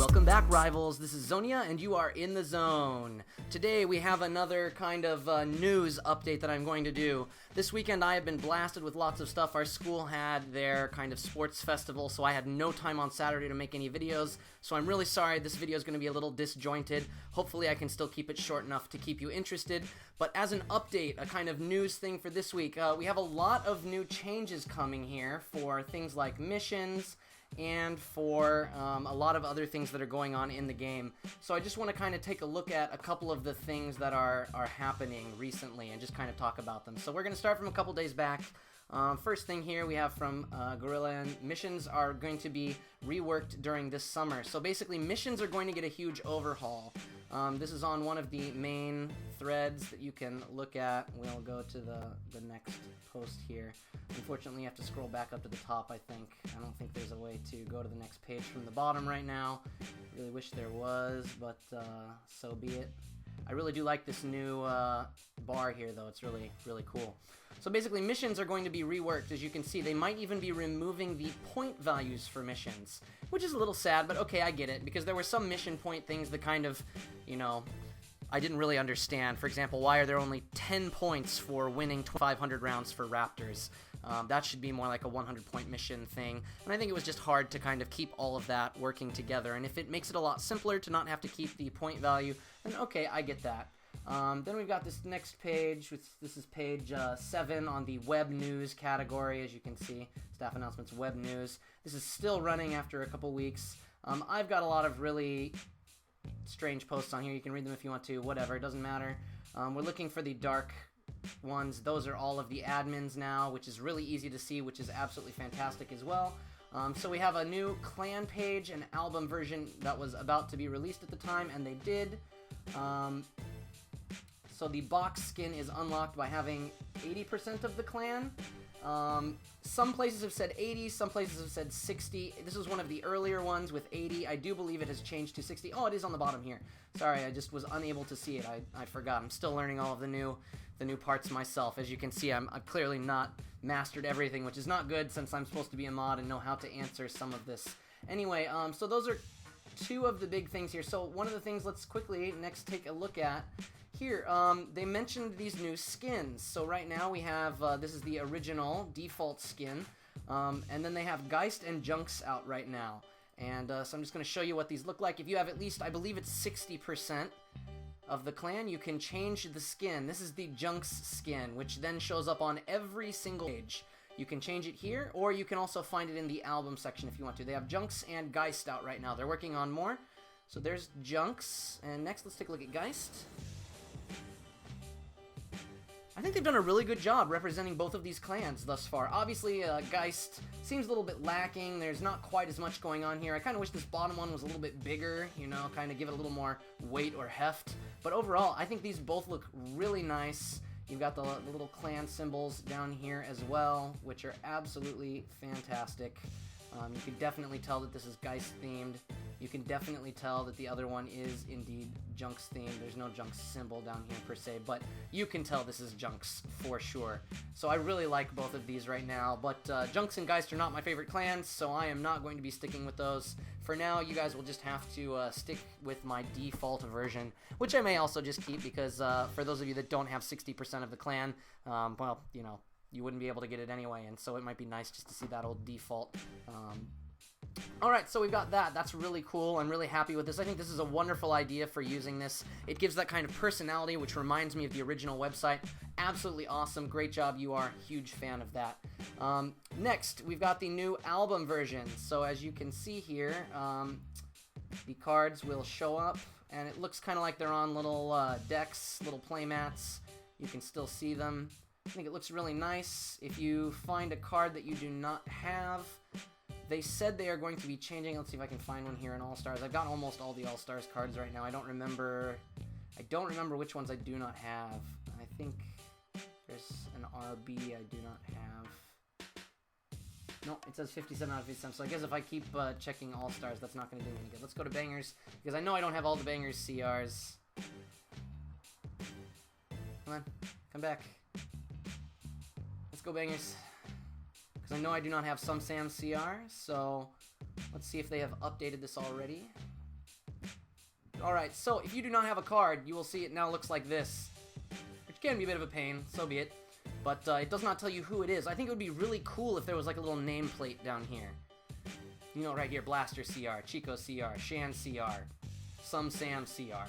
Welcome back, rivals. This is Xonia, and you are in the zone. Today we have another kind of news update that I'm going to do. This weekend I have been blasted with lots of stuff. Our school had their kind of sports festival, so I had no time on Saturday to make any videos. So I'm really sorry this video is going to be a little disjointed. Hopefully I can still keep it short enough to keep you interested. But as an update, a kind of news thing for this week, we have a lot of new changes coming here for things like missions, and for a lot of other things that are going on in the game. So I just want to kind of take a look at a couple of the things that are happening recently and just kind of talk about them. So we're going to start from a couple days back. First thing here we have from Gorilla, and missions are going to be reworked during this summer. So basically missions are going to get a huge overhaul. This is on one of the main threads that you can look at. We'll go to the next post here. Unfortunately, you have to scroll back up to the top, I think. I don't think there's a way to go to the next page from the bottom right now. Really wish there was, but so be it. I really do like this new bar here, though. It's really, really cool. So basically, missions are going to be reworked. As you can see, they might even be removing the point values for missions, which is a little sad, but okay, I get it, because there were some mission point things that kind of, you know, I didn't really understand. For example, why are there only 10 points for winning 500 rounds for Raptors? That should be more like a 100-point mission thing. And I think it was just hard to kind of keep all of that working together. And if it makes it a lot simpler to not have to keep the point value, then okay, I get that. Then we've got this next page, which this is page 7 on the web news category, as you can see. Staff announcements, web news. This is still running after a couple weeks. I've got a lot of really strange posts on here. You can read them if you want to, whatever, it doesn't matter. We're looking for the dark ones. Those are all of the admins now, which is really easy to see, which is absolutely fantastic as well. So we have a new clan page, an album version that was about to be released at the time, and they did. So the box skin is unlocked by having 80% of the clan. Some places have said 80, some places have said 60. This was one of the earlier ones with 80. I do believe it has changed to 60. Oh, it is on the bottom here. Sorry, I just was unable to see it. I forgot. I'm still learning all of the new parts myself. As you can see, I've clearly not mastered everything, which is not good since I'm supposed to be a mod and know how to answer some of this. Anyway, so those are two of the big things here. So one of the things, let's quickly next take a look at here. They mentioned these new skins. So right now we have, this is the original default skin, and then they have Geist and Junks out right now. And so I'm just going to show you what these look like. If you have at least, I believe it's 60% of the clan, you can change the skin. This is the Junks skin, which then shows up on every single page. You can change it here, or you can also find it in the album section if you want to. They have Junks and Geist out right now. They're working on more. So there's Junks, and next let's take a look at Geist. I think they've done a really good job representing both of these clans thus far. Obviously, Geist seems a little bit lacking. There's not quite as much going on here. I kind of wish this bottom one was a little bit bigger, you know, kind of give it a little more weight or heft. But overall, I think these both look really nice. You've got the little clan symbols down here as well, which are absolutely fantastic. You can definitely tell that this is Geist themed. You can definitely tell that the other one is indeed Junks themed. There's no Junks symbol down here per se, but you can tell this is Junks for sure. So I really like both of these right now, but Junks and Geist are not my favorite clans, so I am not going to be sticking with those. For now, you guys will just have to stick with my default version, which I may also just keep because for those of you that don't have 60% of the clan, well, you know, you wouldn't be able to get it anyway, and so it might be nice just to see that old default. Alright, so we've got that. That's really cool. I'm really happy with this. I think this is a wonderful idea for using this. It gives that kind of personality, which reminds me of the original website. Absolutely awesome. Great job. You are a huge fan of that. Next, we've got the new album version. So as you can see here, the cards will show up, and it looks kind of like they're on little decks, little play mats. You can still see them. I think it looks really nice. If you find a card that you do not have, they said they are going to be changing. Let's see if I can find one here in All-Stars. I've got almost all the All-Stars cards right now. I don't remember which ones I do not have. I think there's an RB I do not have. No, it says 57 out of 57, so I guess if I keep checking All-Stars, that's not going to do me any good. Let's go to Bangers, because I know I don't have all the Bangers CRs. Come on, come back. Let's go, Bangers. Because I know I do not have some Sam CR, so let's see if they have updated this already. Alright, so if you do not have a card, you will see it now looks like this. Which can be a bit of a pain, so be it. But it does not tell you who it is. I think it would be really cool if there was like a little nameplate down here. You know, right here, Blaster CR, Chico CR, Shan CR, Some Sam CR.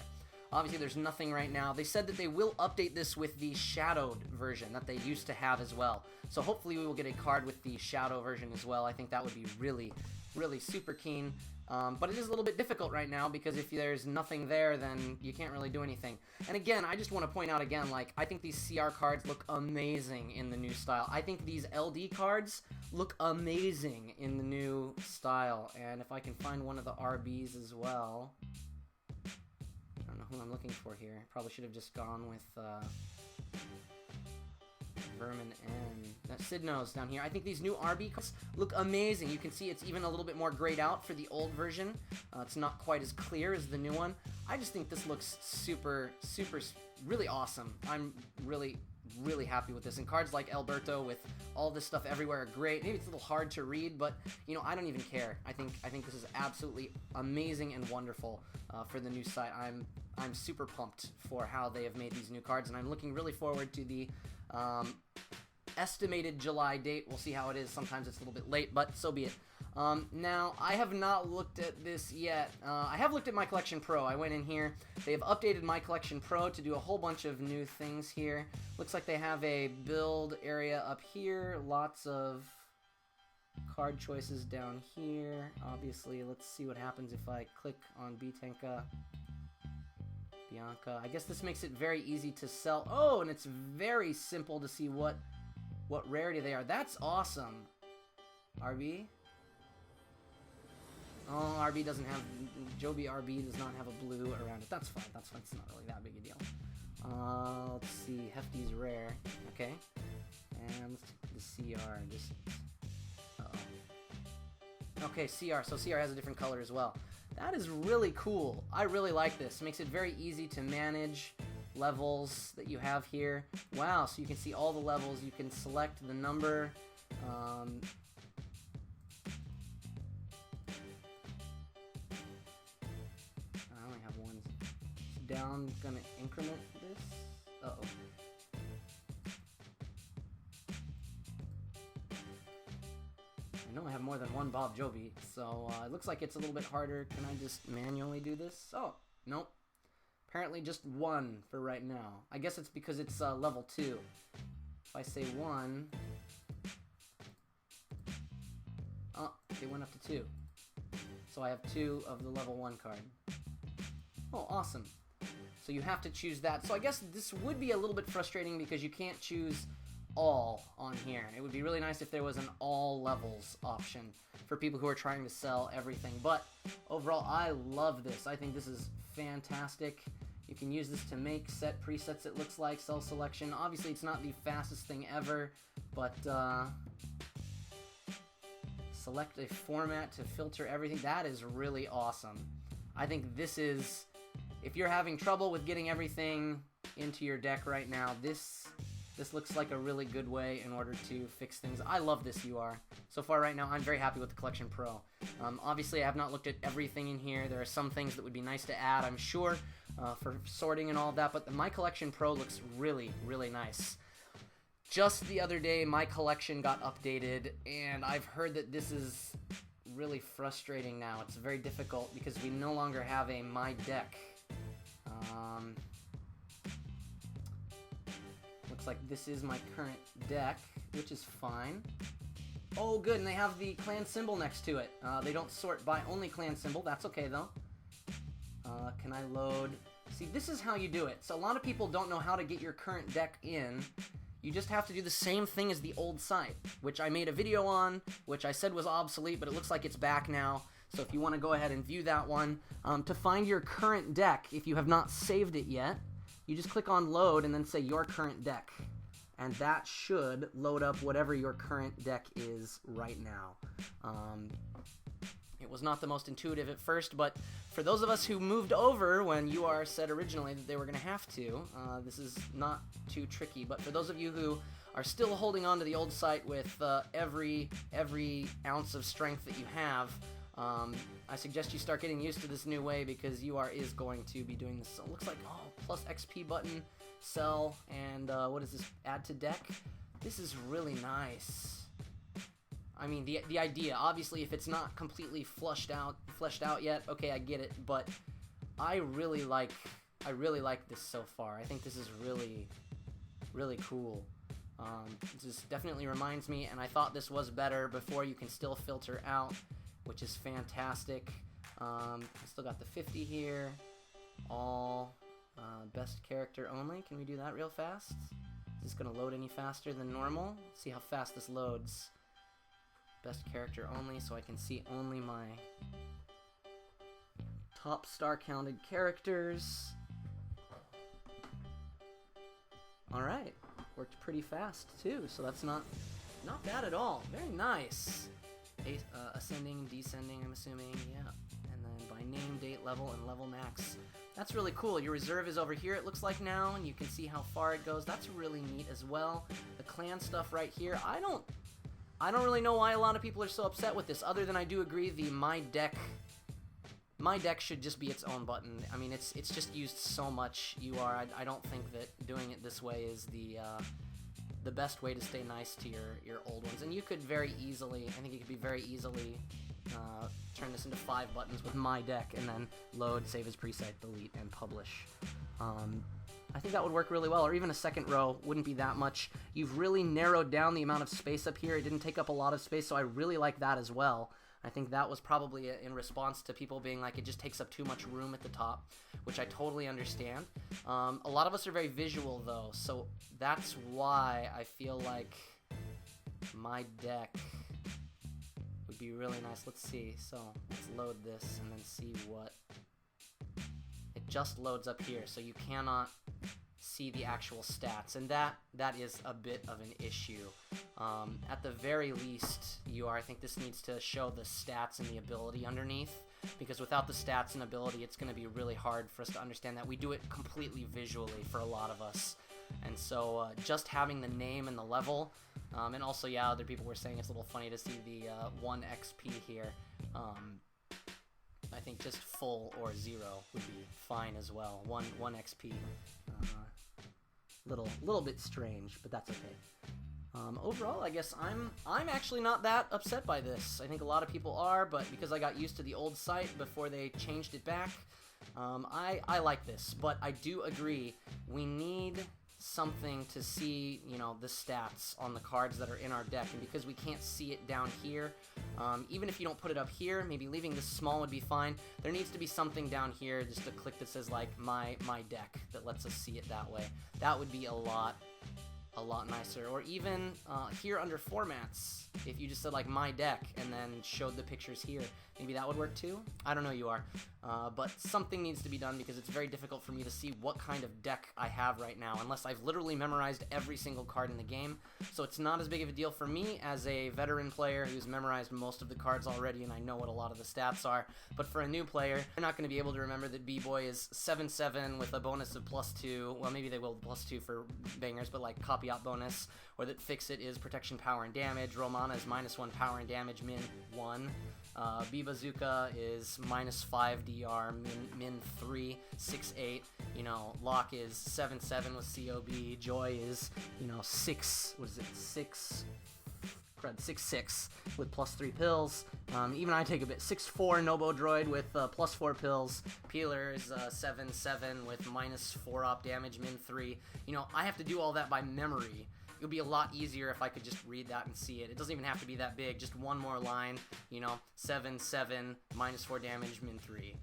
Obviously, there's nothing right now. They said that they will update this with the shadowed version that they used to have as well. So hopefully we will get a card with the shadow version as well. I think that would be really, really super keen. But it is a little bit difficult right now because if there's nothing there, then you can't really do anything. And again, I just want to point out again, like, I think these CR cards look amazing in the new style. I think these LD cards look amazing in the new style. And if I can find one of the RBs as well... I don't know who I'm looking for here. Probably should have just gone with Vermin and Sid Nose down here. I think these new RB cards look amazing. You can see it's even a little bit more grayed out for the old version. It's not quite as clear as the new one. I just think this looks super, really awesome. I'm really happy with this. And cards like Alberto with all this stuff everywhere are great. Maybe it's a little hard to read, but you know, I don't even care. I think this is absolutely amazing and wonderful for the new site. I'm super pumped for how they have made these new cards, and I'm looking really forward to the estimated July date. We'll see how it is. Sometimes it's a little bit late, but so be it. Now, I have not looked at this yet. I have looked at My Collection Pro. I went in here. They have updated My Collection Pro to do a whole bunch of new things here. Looks like they have a build area up here. Lots of card choices down here. Obviously, let's see what happens if I click on Bitenka. Bianca. I guess this makes it very easy to sell. Oh, and it's very simple to see what rarity they are. That's awesome. RB? Oh, RB doesn't have... Joby RB does not have a blue around it. That's fine. That's fine. It's not really that big a deal. Let's see. Hefty's rare. Okay. And let's take the CR. Just... Uh-oh. Okay, CR. So CR has a different color as well. That is really cool. I really like this. Makes it very easy to manage levels that you have here. Wow, so you can see all the levels. You can select the number. I only have one down. Gonna increment this. Uh-oh. I know I have more than one Bob Joby, so it looks like it's a little bit harder. Can I just manually do this? Oh, nope. Apparently just one for right now. I guess it's because it's level 2. If I say 1... Oh, they went up to 2. So I have 2 of the level 1 card. Oh, awesome. So you have to choose that. So I guess this would be a little bit frustrating because you can't choose all on here. It would be really nice if there was an all levels option for people who are trying to sell everything. But overall, I love this. I think this is fantastic. You can use this to make set presets, it looks like, cell selection. Obviously, it's not the fastest thing ever, but select a format to filter everything. That is really awesome. I think this is, if you're having trouble with getting everything into your deck right now, this looks like a really good way in order to fix things. I love this UR. So far right now, I'm very happy with the Collection Pro. Obviously, I have not looked at everything in here. There are some things that would be nice to add, I'm sure, for sorting and all of that, but the My Collection Pro looks really, really nice. Just the other day, My Collection got updated, and I've heard that this is really frustrating now. It's very difficult because we no longer have a My Deck. Looks like this is my current deck, which is fine. Oh, good, and they have the clan symbol next to it. They don't sort by only clan symbol. That's okay, though. Can I load? See, this is how you do it. So a lot of people don't know how to get your current deck in. You just have to do the same thing as the old site, which I made a video on, which I said was obsolete, but it looks like it's back now. So if you want to go ahead and view that one, to find your current deck, if you have not saved it yet, you just click on load and then say your current deck. And that should load up whatever your current deck is right now. It was not the most intuitive at first, but for those of us who moved over when UR said originally that they were going to have to, this is not too tricky. But for those of you who are still holding on to the old site with every ounce of strength that you have, I suggest you start getting used to this new way because is going to be doing this. So it looks like, oh, plus XP button, sell, and what is this? Add to deck. This is really nice. I mean, the idea, obviously, if it's not completely fleshed out yet, okay, I get it, but I really like this so far. I think this is really, really cool. This definitely reminds me, and I thought this was better before. You can still filter out, which is fantastic. I still got the 50 here. All best character only. Can we do that real fast? Is this gonna load any faster than normal? Let's see how fast this loads. Best character only, so I can see only my top star counted characters. Alright, worked pretty fast too, so that's not bad at all. Very nice. Ascending and descending, I'm assuming, yeah. And then by name, date, level, and level max. That's really cool. Your reserve is over here, it looks like now, and you can see how far it goes. That's really neat as well. The clan stuff right here, I don't really know why a lot of people are so upset with this, other than I do agree the my deck should just be its own button. I mean, it's just used so much. I don't think that doing it this way is the best way to stay nice to your old ones. And you could very easily, I think you could be very easily turn this into 5 buttons with my deck, and then load, save as preset, delete, and publish. I think that would work really well, or even a second row wouldn't be that much. You've really narrowed down the amount of space up here. It didn't take up a lot of space, so I really like that as well. I think that was probably in response to people being like, it just takes up too much room at the top, which I totally understand. A lot of us are very visual, though, so that's why I feel like my deck would be really nice. Let's see. So let's load this and then see what... It just loads up here, so you cannot see the actual stats, and that is a bit of an issue. At the very least, I think this needs to show the stats and the ability underneath, because without the stats and ability, it's going to be really hard for us to understand that. We do it completely visually for a lot of us, and so just having the name and the level, and also, yeah, other people were saying it's a little funny to see the 1 XP here. I think just full or 0 would be fine as well. 1 XP. Little bit strange, but that's okay. Overall, I guess I'm actually not that upset by this. I think a lot of people are, but because I got used to the old site before they changed it back, I like this. But I do agree, we need something to see, the stats on the cards that are in our deck, and because we can't see it down here, even if you don't put it up here, maybe leaving this small would be fine. There needs to be something down here, just a click that says like my deck, that lets us see it that way. That would be a lot nicer. Or even here under formats, if you just said like my deck and then showed the pictures here, maybe that would work too. I don't know, but something needs to be done, because it's very difficult for me to see what kind of deck I have right now unless I've literally memorized every single card in the game. So it's not as big of a deal for me as a veteran player who's memorized most of the cards already and I know what a lot of the stats are. But for a new player, they're not going to be able to remember that B-Boy is 7/7 with a bonus of +2. Well, maybe they will +2 for bangers, but like copy-out bonus. Or that Fix-It is protection, power, and damage. Romana is -1 power and damage, min 1. B-Bazooka is -5 DR, min 3, 6/8. Lock is 7/7 with COB. Joy is, 6/6 with +3 pills. Even I take a bit. 6/4 Nobo Droid with +4 pills. Peeler is 7/7 with -4 op damage, min 3. I have to do all that by memory. It would be a lot easier if I could just read that and see it. It doesn't even have to be that big. Just one more line, 7/7, -4 damage, min 3.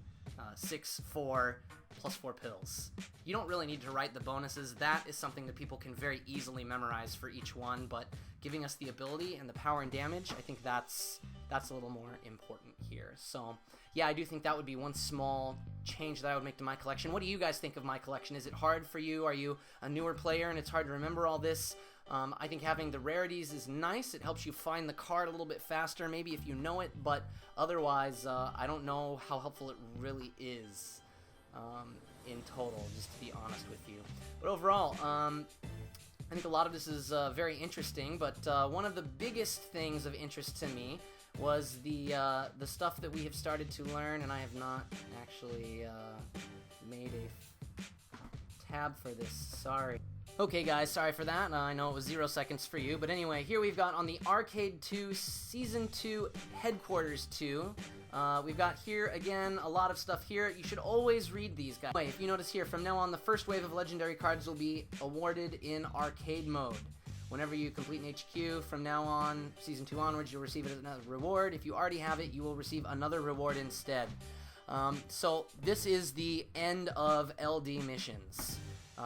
6/4, +4 pills. You don't really need to write the bonuses. That is something that people can very easily memorize for each one, but giving us the ability and the power and damage, I think that's a little more important here. So, yeah, I do think that would be one small change that I would make to my collection. What do you guys think of my collection? Is it hard for you? Are you a newer player and it's hard to remember all this? I think having the rarities is nice. It helps you find the card a little bit faster, maybe if you know it, but otherwise, I don't know how helpful it really is in total, just to be honest with you. But overall, I think a lot of this is very interesting, but one of the biggest things of interest to me was the stuff that we have started to learn, and I have not actually made a tab for this. Sorry. Okay guys, sorry for that. I know it was 0 seconds for you, but anyway, here we've got on the Arcade 2 Season 2 Headquarters 2. We've got here, again, a lot of stuff here. You should always read these, guys. Anyway, if you notice here, from now on, the first wave of legendary cards will be awarded in arcade mode. Whenever you complete an HQ, from now on, Season 2 onwards, you'll receive it as another reward. If you already have it, you will receive another reward instead. So this is the end of LD missions.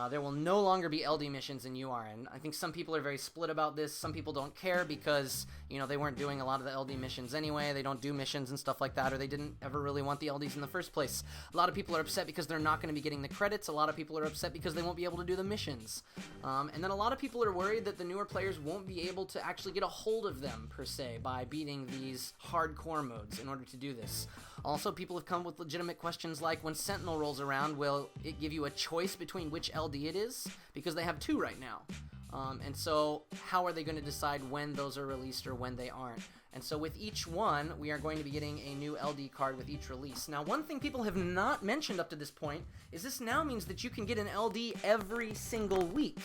There will no longer be LD missions in UR, and I think some people are very split about this. Some people don't care because, you know, they weren't doing a lot of the LD missions anyway. They don't do missions and stuff like that, or they didn't ever really want the LDs in the first place. A lot of people are upset because they're not going to be getting the credits. A lot of people are upset because they won't be able to do the missions. And then a lot of people are worried that the newer players won't be able to actually get a hold of them, per se, by beating these hardcore modes in order to do this. Also, people have come with legitimate questions like, when Sentinel rolls around, will it give you a choice between which LD it is? Because they have two right now. And so, how are they going to decide when those are released or when they aren't? And so with each one, we are going to be getting a new LD card with each release. Now, one thing people have not mentioned up to this point is this now means that you can get an LD every single week.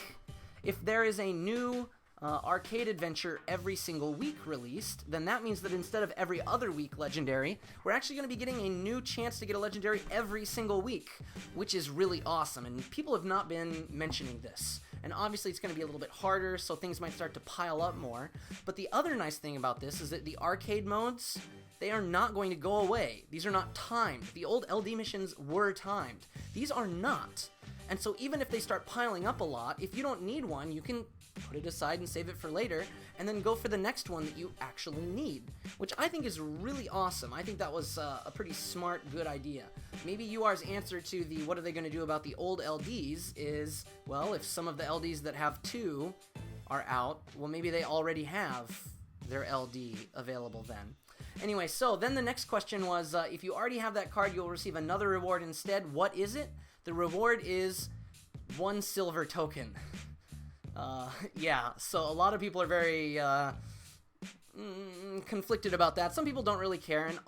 If there is a new arcade adventure every single week released, then that means that instead of every other week legendary, we're actually going to be getting a new chance to get a legendary every single week, which is really awesome, and people have not been mentioning this. And obviously it's going to be a little bit harder, so things might start to pile up more. But the other nice thing about this is that the arcade modes, they are not going to go away. These are not timed. The old LD missions were timed. These are not. And so even if they start piling up a lot, if you don't need one, you can put it aside and save it for later, and then go for the next one that you actually need, which I think is really awesome. I think that was a pretty smart, good idea. Maybe UR's answer to the what are they going to do about the old LDs is, well, if some of the LDs that have two are out, well, maybe they already have their LD available then. Anyway, so then the next question was, if you already have that card, you'll receive another reward instead. What is it? The reward is 1 silver token. Yeah, so a lot of people are very conflicted about that. Some people don't really care, and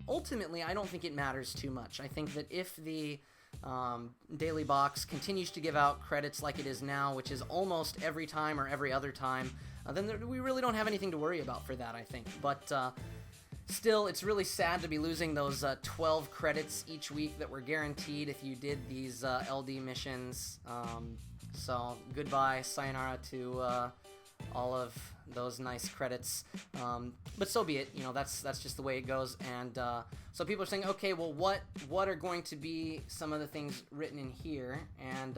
ultimately I don't think it matters too much. I think that if the daily box continues to give out credits like it is now, which is almost every time or every other time, then we really don't have anything to worry about for that, I think. But still, it's really sad to be losing those 12 credits each week that were guaranteed if you did these LD missions. So goodbye, sayonara to all of those nice credits. But so be it. You know, that's just the way it goes. And so people are saying, okay, well, what are going to be some of the things written in here? And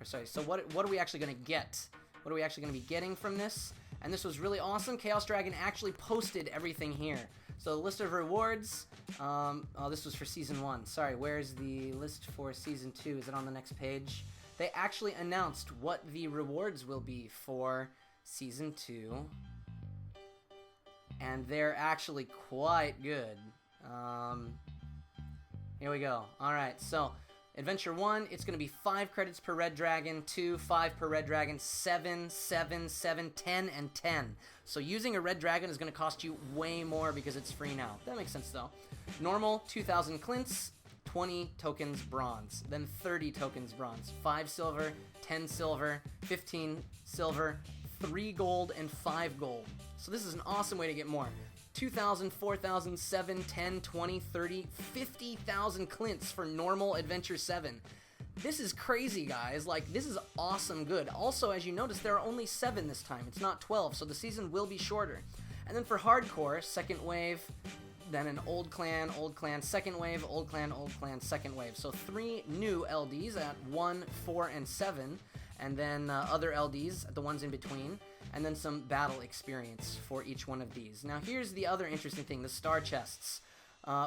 so what are we actually going to get? What are we actually going to be getting from this? And this was really awesome. Chaos Dragon actually posted everything here. So the list of rewards, oh, this was for Season 1. Sorry, where's the list for Season 2? Is it on the next page? They actually announced what the rewards will be for Season 2. And they're actually quite good. Here we go. Alright, so Adventure 1, it's going to be 5 credits per Red Dragon, 2, 5 per Red Dragon, 7, 7, 7, 10, and 10. So using a Red Dragon is going to cost you way more because it's free now. That makes sense, though. Normal, 2,000 Clints, 20 tokens bronze, then 30 tokens bronze, 5 silver, 10 silver, 15 silver, 3 gold, and 5 gold. So this is an awesome way to get more. 2,000, 4,000, 7, 10, 20, 30, 50,000 Clints for normal Adventure 7. This is crazy, guys. Like, this is awesome good. Also, as you notice, there are only 7 this time. It's not 12, so the season will be shorter. And then for hardcore, second wave, then an old clan, second wave, old clan, second wave. So 3 new LDs at 1, 4, and 7, and then other LDs at the ones in between, and then some battle experience for each one of these. Now here's the other interesting thing, the star chests.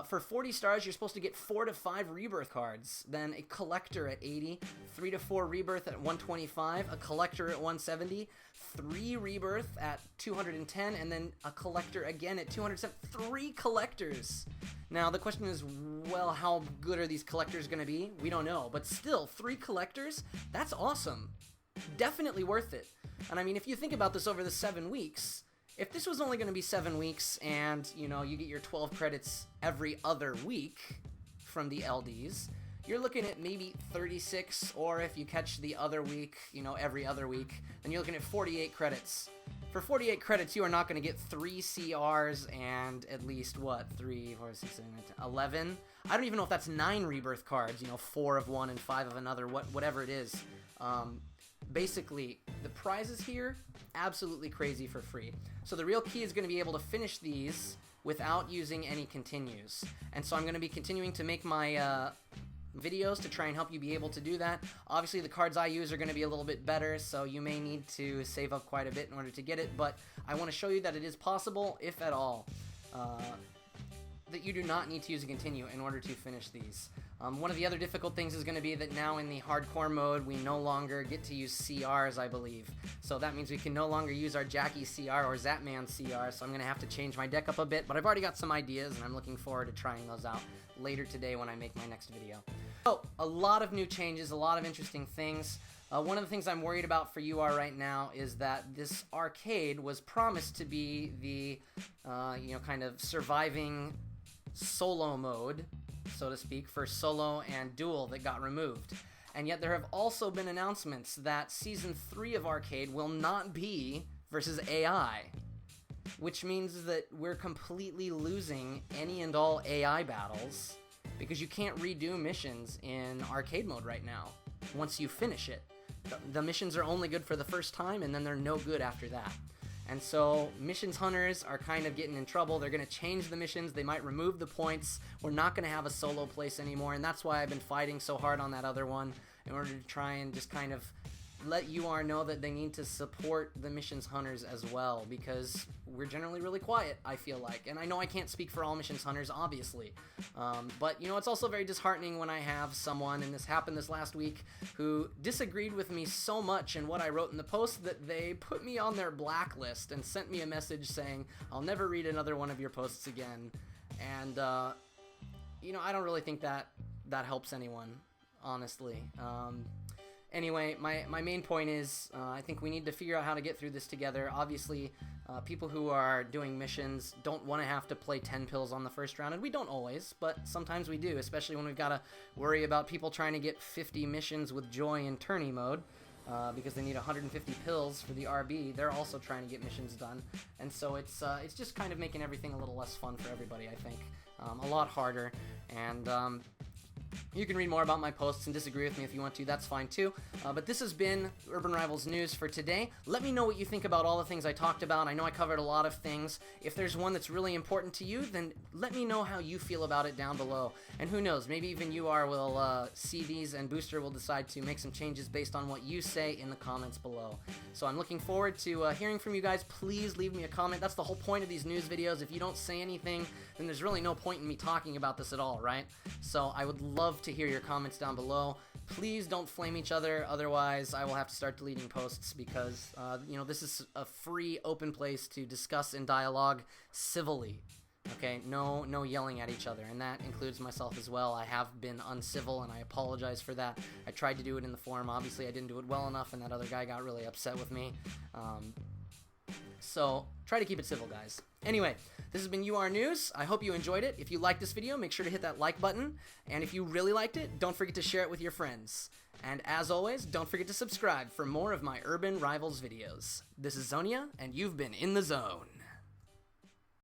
For 40 stars, you're supposed to get 4 to 5 rebirth cards, then a collector at 80, 3 to 4 rebirth at 125, a collector at 170, 3 rebirth at 210, and then a collector again at 207. 3 collectors! Now, the question is, well, how good are these collectors going to be? We don't know, but still, 3 collectors? That's awesome. Definitely worth it. And I mean, if you think about this over the 7 weeks, if this was only going to be 7 weeks and, you know, you get your 12 credits every other week from the LDs, you're looking at maybe 36, or if you catch the other week, you know, every other week, then you're looking at 48 credits. For 48 credits, you are not going to get 3 CRs and at least, what, 3, 4, 6, 7, 8, 10, 11? I don't even know if that's 9 rebirth cards, you know, 4 of one and 5 of another, whatever it is. Basically, the prizes here, absolutely crazy for free. So the real key is going to be able to finish these without using any continues. And so I'm going to be continuing to make my videos to try and help you be able to do that. Obviously, the cards I use are going to be a little bit better, so you may need to save up quite a bit in order to get it, but I want to show you that it is possible, if at all, that you do not need to use a continue in order to finish these. One of the other difficult things is going to be that now in the hardcore mode, we no longer get to use CRs, I believe. So that means we can no longer use our Jackie CR or Zapman CR, so I'm going to have to change my deck up a bit, but I've already got some ideas, and I'm looking forward to trying those out later today when I make my next video. So, a lot of new changes, a lot of interesting things. One of the things I'm worried about for UR right now is that this arcade was promised to be the, you know, kind of surviving solo mode, so to speak, for solo and duel that got removed. And yet there have also been announcements that Season 3 of Arcade will not be versus AI, which means that we're completely losing any and all AI battles because you can't redo missions in arcade mode right now once you finish it. The missions are only good for the first time, and then they're no good after that. And so missions hunters are kind of getting in trouble. They're going to change the missions. They might remove the points. We're not going to have a solo place anymore, and that's why I've been fighting so hard on that other one in order to try and just kind of let UR know that they need to support the missions hunters as well, because we're generally really quiet, I feel like. And I know I can't speak for all missions hunters, obviously. But, you know, it's also very disheartening when I have someone, and this happened this last week, who disagreed with me so much in what I wrote in the post that they put me on their blacklist and sent me a message saying, I'll never read another one of your posts again. And, you know, I don't really think that helps anyone, honestly. Anyway, my main point is I think we need to figure out how to get through this together. Obviously, people who are doing missions don't want to have to play 10 pills on the first round, and we don't always, but sometimes we do, especially when we've got to worry about people trying to get 50 missions with joy in tourney mode, because they need 150 pills for the RB. They're also trying to get missions done, and so it's just kind of making everything a little less fun for everybody, I think. A lot harder, and you can read more about my posts and disagree with me if you want to, that's fine too. But this has been Urban Rivals News for today. Let me know what you think about all the things I talked about. I know I covered a lot of things. If there's one that's really important to you, then let me know how you feel about it down below. And who knows, maybe even UR will see these and Boostr will decide to make some changes based on what you say in the comments below. So I'm looking forward to hearing from you guys. Please leave me a comment. That's the whole point of these news videos. If you don't say anything, then there's really no point in me talking about this at all, right? So I would love to hear your comments down below. Please don't flame each other, otherwise I will have to start deleting posts because, you know, this is a free, open place to discuss and dialogue civilly. Okay, no yelling at each other, and that includes myself as well. I have been uncivil, and I apologize for that. I tried to do it in the forum. Obviously, I didn't do it well enough, and that other guy got really upset with me. So, try to keep it civil, guys. Anyway, this has been UR News. I hope you enjoyed it. If you liked this video, make sure to hit that like button. And if you really liked it, don't forget to share it with your friends. And as always, don't forget to subscribe for more of my Urban Rivals videos. This is Xonia, and you've been in the zone.